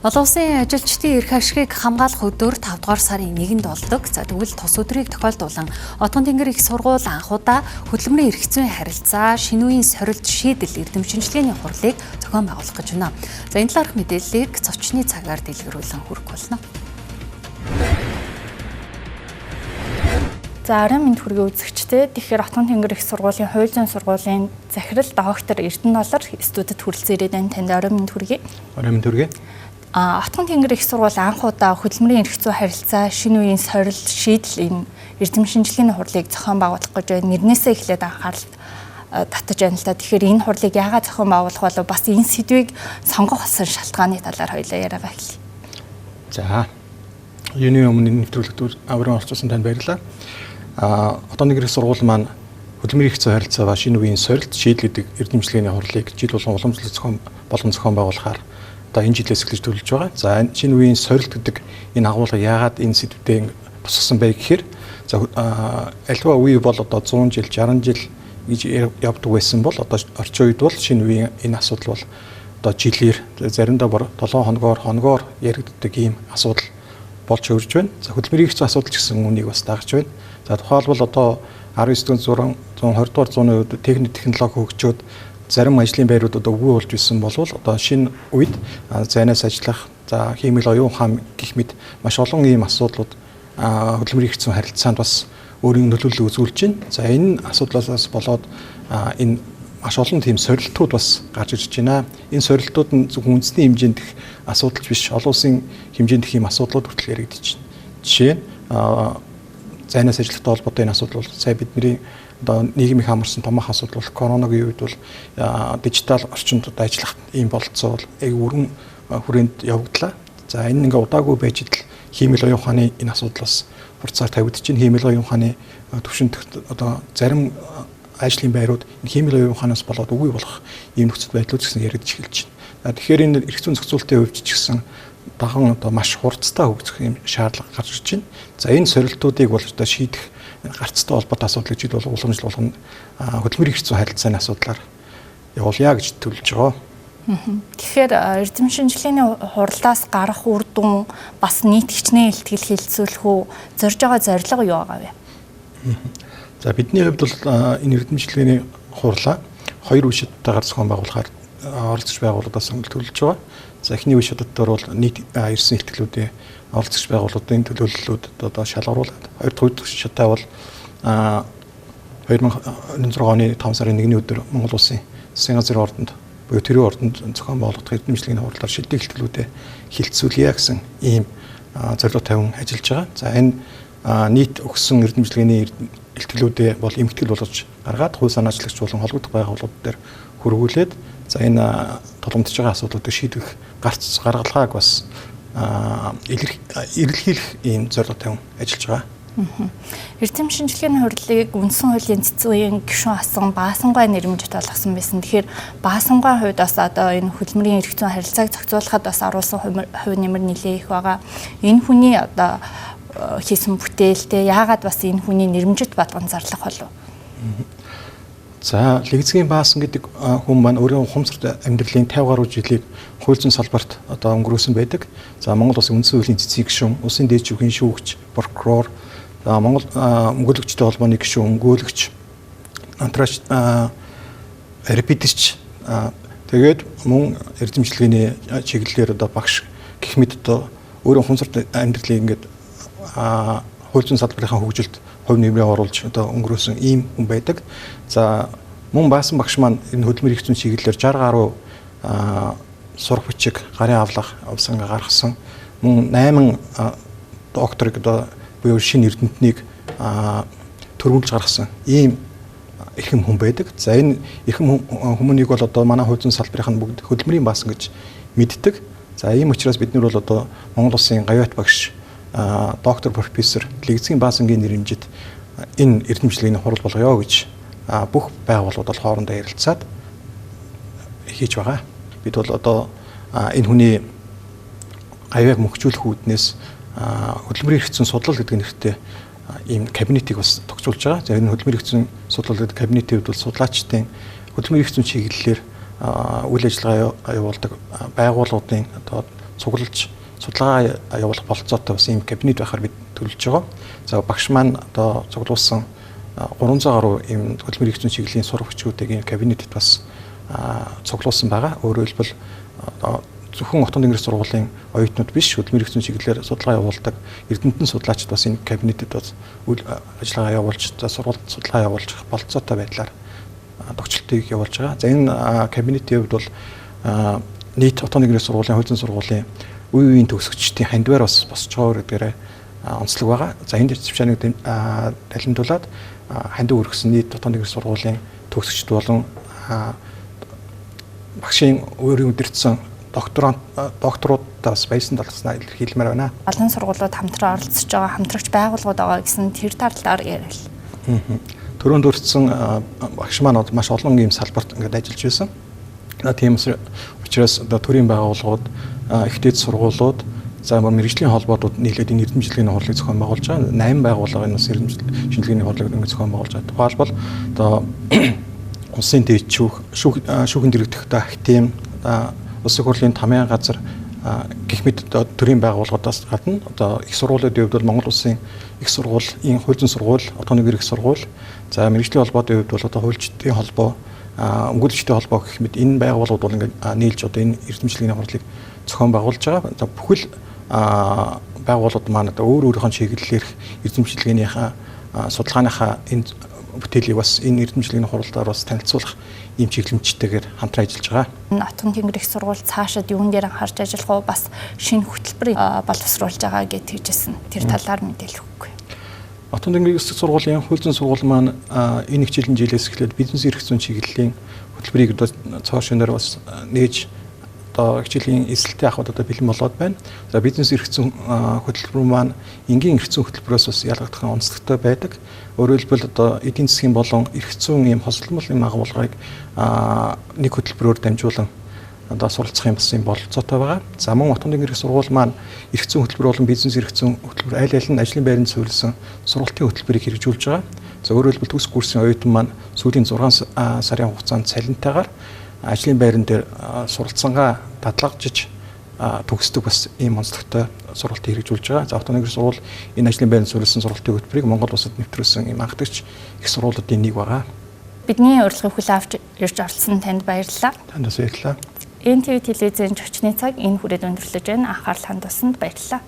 Олон улсын ажилчдын эрх ашигыг хамгаалах өдөр 5 дугаар сарын 1-нд болдог. За тэгвэл тус өдрийг тохиолдуулан Отгон тэнгэр их сургууль анх удаа хөдөлмөрийн эрх зүйн харилцаа, шинэ үеийн сорилт шийдэл эрдэм шинжилгээний хурлыг зохион байгуулах гэж байна. За энэ талаарх мэдээллийг зочны цагаар дэлгэрүүлэн хүргэх болно. За арийн мэнд хүргэе үзэгчдээ. Тэгэхээр Отгон тэнгэр их сургуулийн хууль зүйн сургуулийн захирал доктор Эрдэнэлолор студид хүрэлцэн ирээд байна. Танд арийн мэнд хүргэе. Арийн мэнд хүргэе. Отгон тэнгэр их сургууль анх удаа хөдөлмөрийн эрх зүй харилцаа, шинэ үеийн сорилт шийдэл эрдэм шинжилгээний хурлыг зохион байгуулах гэж байна. Нэрнээсээ эхлээд анхаарал татаж байна л да. Тэгэхээр энэ хурлыг яагаад зохион байгуулах болов, бас энэ сэдвийг сонгох болсон шалтгааны талаар хоёулаа яриагаа эхлэе. За. Юуны өмнө нэвтрүүлэгт аврын орцсон танд баярлалаа. Отгон тэнгэр их сургууль маань хөдөлмөрийн эрх зүй харилцаа ба шинэ үеийн сорилт шийдэл гэдэг эрдэм шинжилгээний хурлыг жил болгон уламжлалт зохион байгуулахаар энэ жилээс эхлэж төлөвлөж байгаа. За шинэ үеийн сорилт гэдэг энэ агуулга яагаад энэ сэдвээр тусгасан бэ гэхээр альва үе бол одоо 100 жил, 60 жил гэж явдаг байсан бол одоо орчин үед бол шинэ үеийн энэ асуудал бол одоо жилээр заримдаа 7 хоногоор яригддаг ийм асуудал болж өрж байна. За хөдөлмөрийн эрх зүй асуудал ч гэсэн үнийг бас дагаж байна. За тухайлбал одоо 19-р зуун 120-р зууны үед технологи хөгжөөд зарим ажлын байрууд одоо үгүй болж исэн болвол одоо шинэ үед зайнаас ажиллах, за хиймэл оюун ухаан гэх мэт маш олон ийм асуудлууд хөдөлмөрийн эрх зүйн харилцаанд бас өөрийн нөлөөлөл үзүүлж байна. За энэ асуудлаас болоод энэ маш олон тийм сорилтууд бас гарч ирж байна. Энэ сорилтууд нь зөвхөн үндэсний хэмжээнд их асуудал биш, олон улсын хэмжээнд их ийм асуудлууд хүртэл яригдэж байна. Жишээ нь зайнаас ажиллахтай холбоотой энэ асуудал бол сая бидний одоо нийгмийн хамарсан томоохон асуудал бол коронавигийн үед бол дижитал орчинд ажиллах ийм болцоо бол өргөн хүрээнд явагдлаа. За энэ ингээ удаагүй байж идэл хиймэл оюун ухааны энэ асуудал бас хурцаар тавигдж байна. Хиймэл оюун ухааны төвшөнд одоо зарим ажлын байрууд хиймэл оюун ухаанаас болоод үгүй болох ийм нөхцөл байдлууд гэсэн яригдж эхэлж байна. Тэгэхээр энэ эрх зүйн зохицуулалтын хувьд ч гэсэн дахин одоо маш хурцтай хөгжих юм шаардлага гарч ирж байна. За энэ сорилтуудыг бол одоо шийдэх гарцтай холбоотой асуудлыг жил болго уламжлал болгоно хөдөлмөрийн эрх зүйн харилцааны асуудлаар явуулъя гэж төлөвлөж байгаа. Тэгэхээр эрдэм шинжилгээний хурлаас гарах үр дүн бас нийт хичнээн илтгэл хилцүүлэх үү, зорж байгаа зорилго юу байгаа вэ? За бидний хувьд бол энэ эрдэм шинжилгээний хурлаа хоёр үе шаталтайгаар зохион байгуулахаар оролцож байгууллагаас сонголт төлөж байгаа. За эхний үе шаталтаар бол нийт ирсэн илтгэлүүдээ оролцогч байгууллагын төлөөллүүд одоо шалгаруулад, хоёр дахь шаттай бол 2026 оны 5 сарын 1-ний өдөр Монгол улсын засгийн газрын ордонд буюу тэрийн ордонд зохион байгуулагдах эрдэм шинжилгээний хурлаар шилдэг илтгэлүүдээ хилцүүлье гэсэн ийм зорилго тавин ажиллаж байгаа. За энэ нийт өгсөн эрдэм шинжилгээний илтгэлүүдээ бол эмхтгэл болгож гаргаад хувь санаачлагч болон холбогдох байгууллагууд дээр хөрвүүлээд за энэ тулгамдж байгаа асуудлуудыг шийдвэх гарц гаргалгааг бас эрэлхийлэх ийм зорилго тавин ажиллаж байгаа. Эрдэм шинжилгээний хурлыг үндсэн хуулийн цэцэн үеийн гишүүн асан Баасангай нэрмжит болгосон байсан. Тэгэхээр Баасангай хувьд бас одоо энэ хөдөлмөрийн эрх зүйн харилцааг зохицуулахад бас оруулсан хувь нэмэр нэлээ их байгаа. Энэ хүний одоо хийсэн бүтээлтэй яагаад бас энэ хүний нэрмжит болгон зарлах болов? За Лэгзгийн Баасан гэдэг хүн маань өөрийн ухамсарт амьдралын 50 гаруй жилийг хууль зүйн салбарт одоо өнгөрөөсөн байдаг. За Монгол Улсын үндсэн хуулийн цэцэн гишүүн, улсын дээд шүүхийн шүүгч, прокурор, Монгол өмгөөлөгчтэй холбооны гишүүн, өмгөөлөгч, антраач репетирч тэгээд мөн эрдэм шинжилгээний чиглэлээр одоо багш гэх мэт одоо өөрийн ухамсарт амьдралыг ингээд хууль зүйн салбарынхаа хөгжилд хувь нэмрээ оруулж одоо өнгөрөөсөн ийм хүн байдаг. За мөн Баасан багш маань энэ хөдөлмөрийн эрх зүйн чиглэлээр 60 гаруй сурах бичиг, гарын авлага авсан гаргасан. Мөн 8 докторыг одоо буюу шинэ эрдэмтнийг төрүүлж гаргасан ийм эрхэм хүн байдаг. За энэ эрхэм хүмүүнийг бол одоо манай хууль зүйн салбарын бүгд хөдөлмөрийн Баасан гэж мэддэг. За ийм учраас бид нар бол одоо Монгол Улсын гавьяат багш доктор профессор Лэгзгийн Баасангийн нэрмжит энэ эрдэм шинжилгээний хурал болгоё гэж бүх байгууллагууд бол хоорондоо ярилцаад хийж байгаа. Бид бол одоо энэ хүний гавьяаг мөхжүүлэх үүднээс хөдөлмөрийн эрх зүйн судлал гэдэг нэртэй ийм кабинетийг бас тогтжуулж байгаа. За энэ хөдөлмөрийн эрх зүйн судлал гэдэг кабинетийн хувьд бол судлаачдын хөдөлмөрийн эрх зүйн чиглэлээр үйл ажиллагаа явуулдаг байгууллагуудын одоо цуглуулж судалгаа явуулах болцоотой бас ийм кабинет байхаар бид төлөвлөж байгаа. За багш маань одоо цуглуулсан 300 гаруй ийм хөдөлмөрийн эрх зүйн чиглэлийн сурагчдыг ийм кабинетэд бас цуглуулсан байгаа. Өөрөөр хэлбэл зөвхөн Отгон тэнгэрийн сургуулийн оюутнууд биш, хөдөлмөрийн эрх зүйн чиглэлээр судалгаа явуулдаг эрдэмтэн судлаачид бас энэ кабинетэд бас үйл ажиллагаа явуулж, сургуульд судалгаа явуулж болцоотой байдлаар тогтчлтыг явуулж байгаа. За энэ кабинетийн хувьд бол нийт Отгон тэнгэрийн сургуулийн хуулийн сургуулийн үе үеийн төгсөгчдийн хандвар бас босч байгаа гэдгээрээ онцлог байгаа. За энэ цэвчааныг далимдуулаад хандив өргөсөн нийт Отгон тэнгэрийн сургуулийн төгсөгчд болон багшийн өөрийн удирдсан докторуудаа бас баярсан таласнаа илэрхийлмээр байна. Олон сургуулиуд хамтран оролцож байгаа хамтрагч байгууллагууд байгаа гэсэн тэр талаар ярил. Төрөнд өртсөн багш маань маш олон ийм салбарт ингээд ажиллаж байсан. Тийм учраас төрийн байгууллагууд, их дээд сургуулиуд, за мэргэжлийн холбоотууд нийлээд энэ эрдэмтдийн хурлыг зохион байгуулж байгаа. 8 байгууллага энэ бас шинжилгээний хурлыг ингээд зохион байгуулж байгаа. Тухайлбал одоо улсын дэд шүүхэн дэргэдэгтэй актим, улсын хурлын тамийн газар гэх мэт төрийн байгууллагуудаас гадна одоо их сургуулиудын хувьд бол Монгол улсын их сургуулийн хууль зүйн сургууль, Отгон тэнгэрийн их сургууль, за мэргэжлийн холбоодын хувьд бол одоо хуульчдын холбоо, өмгөөлөгчдийн холбоо гэх мэт энэ байгууллагууд бол ингээд нийлж одоо энэ эрдэмтдийн хурлыг зохион байгуулж байгаа. За бүхэл байгууллагууд маань одоо өөрийнхөө чиглэлээр эрдэмтдийнхээ судалгааныхаа энэ бүтээлийг бас энэ эрдэмтдийн хуралдаар бас танилцуулах ийм чиглэмжтэйгээр хамтран ажиллаж байгаа. Отгон тэнгэрийн их сургууль цаашид юун дээр анхаарч ажиллах уу, бас шинэ хөтөлбөрийг боловсруулж байгаа гэж хэлжсэн. Тэр талаар мэдээлэл өгөхгүй. Отгон тэнгэрийн их сургуулийн хууль зүйн сургууль маань энэ жилээс эхлээд бизнес эрх зүйн чиглэлийн хөтөлбөрийг цоо шинээр бас нээж одоо хичээлийн эсэлтийн ахуйд одоо бэлэн болоод байна. За бизнес эрх зүйн хөтөлбөр маань энгийн эрх зүйн хөтөлбөрөөс бас ялгагдах онцлогтой байдаг. Өөрөөр хэлбэл одоо эдийн засгийн болон эрх зүйн ийм хосолмол юм агуулгыг нэг хөтөлбөрөөр дамжуулан одоо суралцах юм бас юм болцоотой байгаа. За мөн Отгон тэнгэрийн сургууль маань эрх зүйн хөтөлбөр болон бизнес эрх зүйн хөтөлбөр аль аль нь ажлын байранд суурилсан сургалтын хөтөлбөрийг хэрэгжүүлж байгаа. За өөрөөр хэлбэл төгс курсын оюутан маань сүүлийн 6 сарын хугацаанд цалинтайгаар ажлын байран дээр суралцсангаа дадлагжиж төгсдөг бас ийм онцлогтой сургалтыг хэрэгжүүлж байгаа. За Отгон тэнгэрийн сургууль энэ ажлын байранд суурилсан сургалтын хөтөлбөрийг Монгол улсад нэвтрүүлсэн ийм анхдагч их сургуулиудын нэг байгаа. Бидний урилгыг хүлээн авч ирж оролцсон танд баярлалаа. Танд бас баярлалаа. НТV телевизийн зочны цаг энэ хүрээд өндөрлөж байна. Анхаарал хандуулсанд баярлалаа.